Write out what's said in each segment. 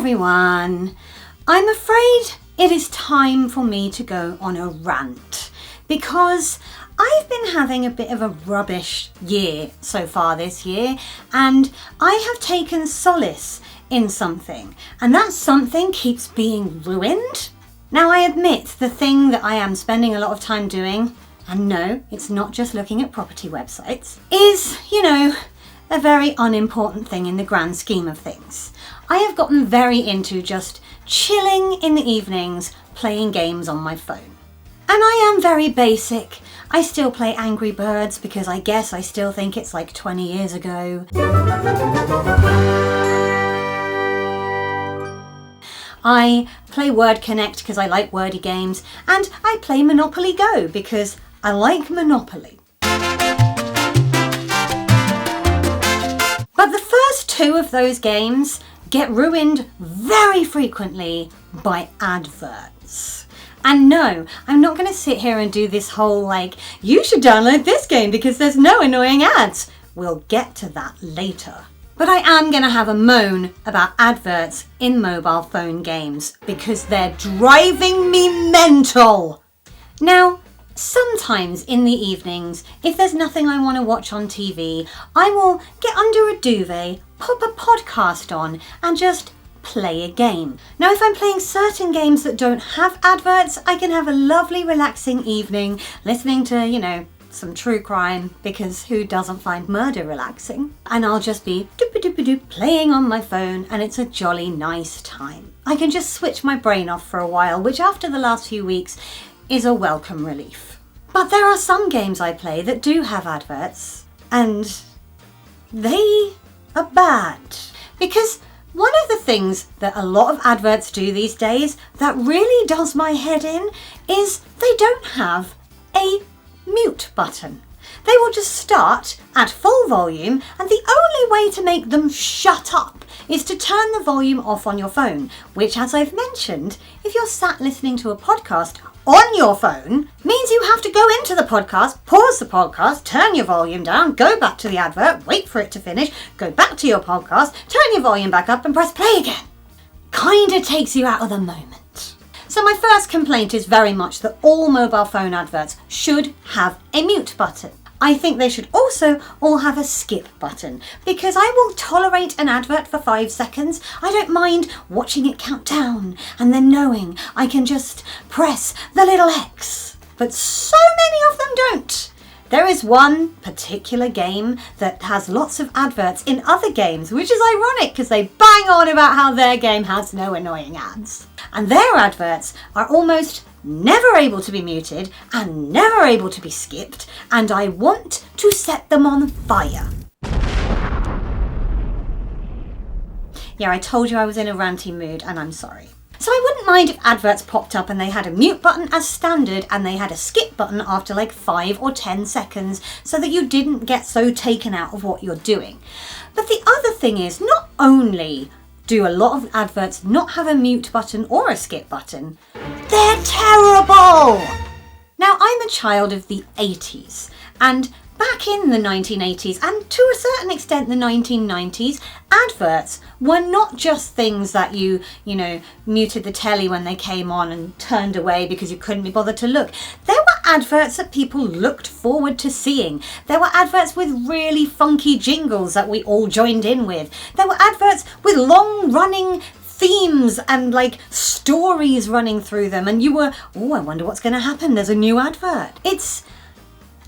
everyone. I'm afraid it is time for me to go on a rant because I've been having a bit of a rubbish year so far this year, and I have taken solace in something, and that something keeps being ruined. Now, I admit the thing that I am spending a lot of time doing, and no, it's not just looking at property websites, is, a very unimportant thing in the grand scheme of things. I have gotten very into just chilling in the evenings, playing games on my phone. And I am very basic. I still play Angry Birds because I guess I still think it's like 20 years ago. I play Word Connect because I like wordy games, and I play Monopoly Go because I like Monopoly. But the first two of those games get ruined very frequently by adverts. And no, I'm not going to sit here and do this whole you should download this game because there's no annoying ads. We'll get to that later. But I am going to have a moan about adverts in mobile phone games because they're driving me mental. Now, sometimes in the evenings, if there's nothing I want to watch on TV, I will get under a duvet, pop a podcast on, and just play a game. Now, if I'm playing certain games that don't have adverts, I can have a lovely relaxing evening listening to, some true crime, because who doesn't find murder relaxing? And I'll just be doop-a-doop-a-doop playing on my phone, and it's a jolly nice time. I can just switch my brain off for a while, which after the last few weeks is a welcome relief. But there are some games I play that do have adverts, and they are bad. Because one of the things that a lot of adverts do these days that really does my head in is they don't have a mute button. They will just start at full volume, and the only way to make them shut up is to turn the volume off on your phone, which, as I've mentioned, if you're sat listening to a podcast on your phone, means you have to go into the podcast, pause the podcast, turn your volume down, go back to the advert, wait for it to finish, go back to your podcast, turn your volume back up and press play again. Kinda takes you out of the moment. So my first complaint is very much that all mobile phone adverts should have a mute button. I think they should also all have a skip button, because I will tolerate an advert for 5 seconds. I don't mind watching it count down and then knowing I can just press the little X. But so many of them don't. There is one particular game that has lots of adverts in other games, which is ironic because they bang on about how their game has no annoying ads. And their adverts are almost never able to be muted and never able to be skipped, and I want to set them on fire. Yeah, I told you I was in a ranty mood, and I'm sorry. So I wouldn't mind if adverts popped up and they had a mute button as standard and they had a skip button after 5 or 10 seconds so that you didn't get so taken out of what you're doing. But the other thing is, not only do a lot of adverts not have a mute button or a skip button, they're terrible! Now, I'm a child of the 80s, and back in the 1980s, and to a certain extent the 1990s, adverts were not just things that you muted the telly when they came on and turned away because you couldn't be bothered to look. There were adverts that people looked forward to seeing. There were adverts with really funky jingles that we all joined in with. There were adverts with long-running themes and stories running through them, and you were, I wonder what's going to happen. There's a new advert. It's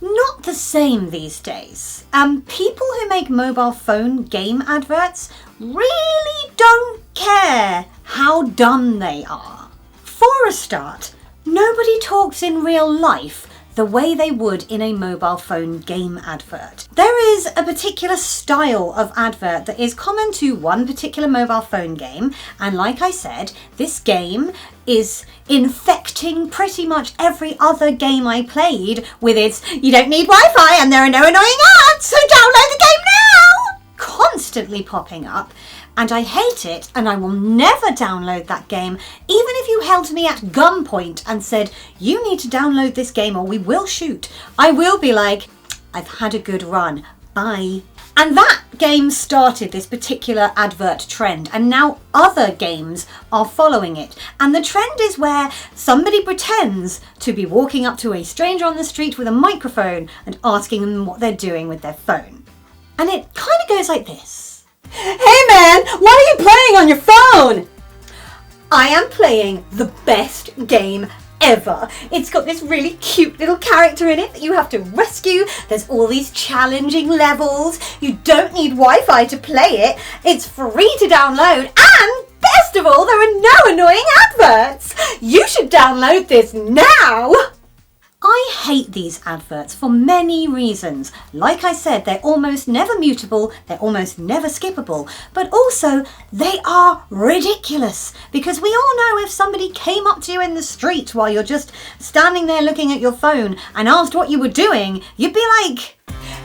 not the same these days. People who make mobile phone game adverts really don't care how dumb they are. For a start, nobody talks in real life the way they would in a mobile phone game advert. There is a particular style of advert that is common to one particular mobile phone game, and like I said, this game is infecting pretty much every other game I played with its "you don't need Wi-Fi and there are no annoying ads, so download the game now!" constantly popping up. And I hate it, and I will never download that game, even if you held me at gunpoint and said, "You need to download this game or we will shoot." I will be like, "I've had a good run, bye." And that game started this particular advert trend, and now other games are following it. And the trend is where somebody pretends to be walking up to a stranger on the street with a microphone and asking them what they're doing with their phone. And it kind of goes like this. Hey man, what are you playing on your phone? I am playing the best game ever. It's got this really cute little character in it that you have to rescue. There's all these challenging levels. You don't need Wi-Fi to play it. It's free to download, and best of all, there are no annoying adverts. You should download this now. I hate these adverts for many reasons. Like I said, they're almost never mutable, they're almost never skippable, but also they are ridiculous, because we all know if somebody came up to you in the street while you're just standing there looking at your phone and asked what you were doing, you'd be like,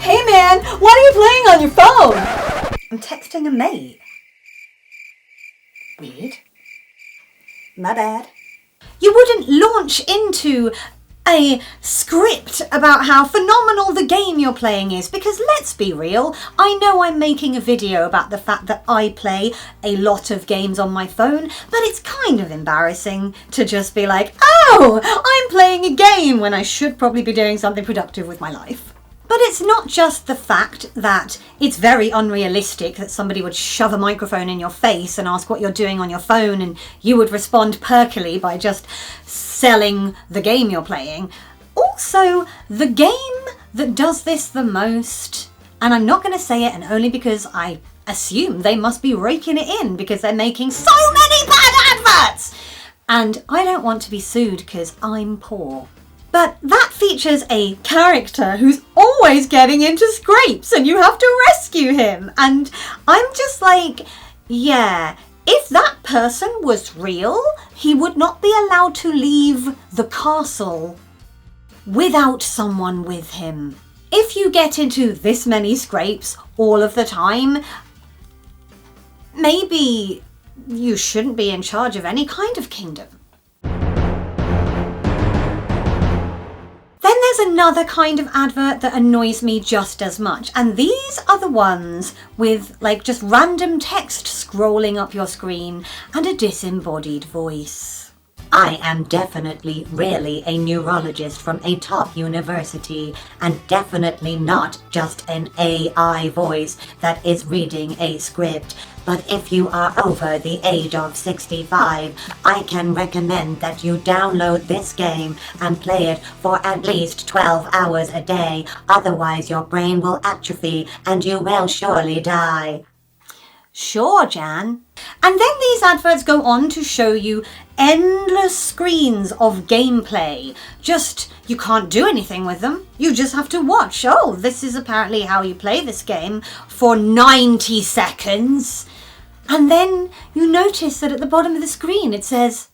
hey man, what are you playing on your phone? I'm texting a mate. Weird. My bad. You wouldn't launch into a script about how phenomenal the game you're playing is, because let's be real, I know I'm making a video about the fact that I play a lot of games on my phone, but it's kind of embarrassing to just be like, oh, I'm playing a game when I should probably be doing something productive with my life. But it's not just the fact that it's very unrealistic that somebody would shove a microphone in your face and ask what you're doing on your phone and you would respond perkily by just selling the game you're playing. Also, the game that does this the most, and I'm not going to say it, and only because I assume they must be raking it in because they're making so many bad adverts! And I don't want to be sued because I'm poor. But that features a character who's always getting into scrapes and you have to rescue him. And I'm just like, yeah, if that person was real, he would not be allowed to leave the castle without someone with him. If you get into this many scrapes all of the time, maybe you shouldn't be in charge of any kind of kingdom. Then there's another kind of advert that annoys me just as much, and these are the ones with like just random text scrolling up your screen and a disembodied voice. I am definitely really a neurologist from a top university, and definitely not just an AI voice that is reading a script. But if you are over the age of 65, I can recommend that you download this game and play it for at least 12 hours a day. Otherwise, your brain will atrophy and you will surely die. Sure, Jan. And then these adverts go on to show you endless screens of gameplay. Just, you can't do anything with them. You just have to watch. Oh, this is apparently how you play this game for 90 seconds. And then you notice that at the bottom of the screen it says,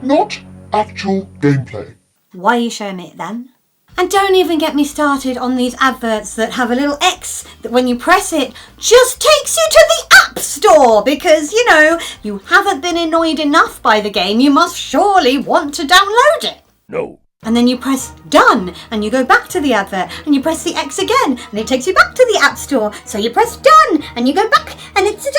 not actual gameplay. Why are you showing me it then? And don't even get me started on these adverts that have a little X that when you press it just takes you to the App Store because, you know, you haven't been annoyed enough by the game. You must surely want to download it. No. And then you press done and you go back to the advert and you press the X again and it takes you back to the App Store. So you press done and you go back and it's an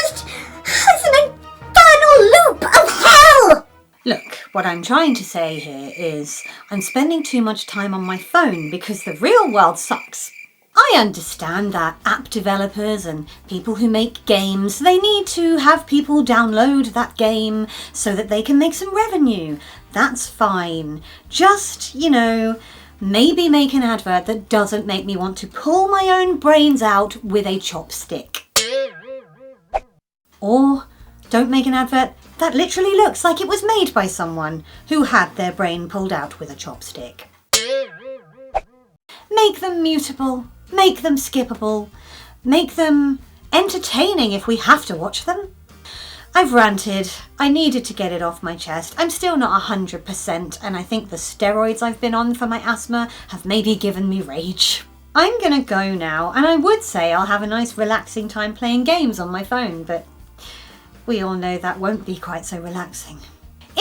infernal loop of hell. Look, what I'm trying to say here is I'm spending too much time on my phone because the real world sucks. I understand that app developers and people who make games, they need to have people download that game so that they can make some revenue. That's fine. Just, you know, maybe make an advert that doesn't make me want to pull my own brains out with a chopstick. Or don't make an advert that literally looks like it was made by someone who had their brain pulled out with a chopstick. Make them mutable, make them skippable, make them entertaining if we have to watch them. I've ranted. I needed to get it off my chest. I'm still not 100%, and I think the steroids I've been on for my asthma have maybe given me rage. I'm gonna go now, and I would say I'll have a nice relaxing time playing games on my phone, but we all know that won't be quite so relaxing.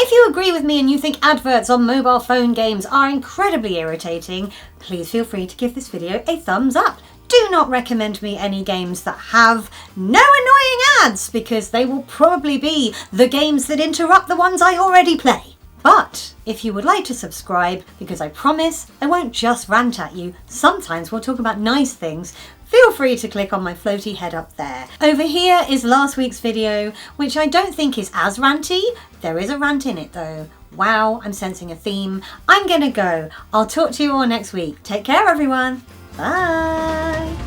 If you agree with me and you think adverts on mobile phone games are incredibly irritating, please feel free to give this video a thumbs up. Do not recommend me any games that have no annoying ads, because they will probably be the games that interrupt the ones I already play. But if you would like to subscribe, because I promise I won't just rant at you, sometimes we'll talk about nice things, feel free to click on my floaty head up there. Over here is last week's video, which I don't think is as ranty. There is a rant in it though. Wow, I'm sensing a theme. I'm gonna go. I'll talk to you all next week. Take care everyone. Bye.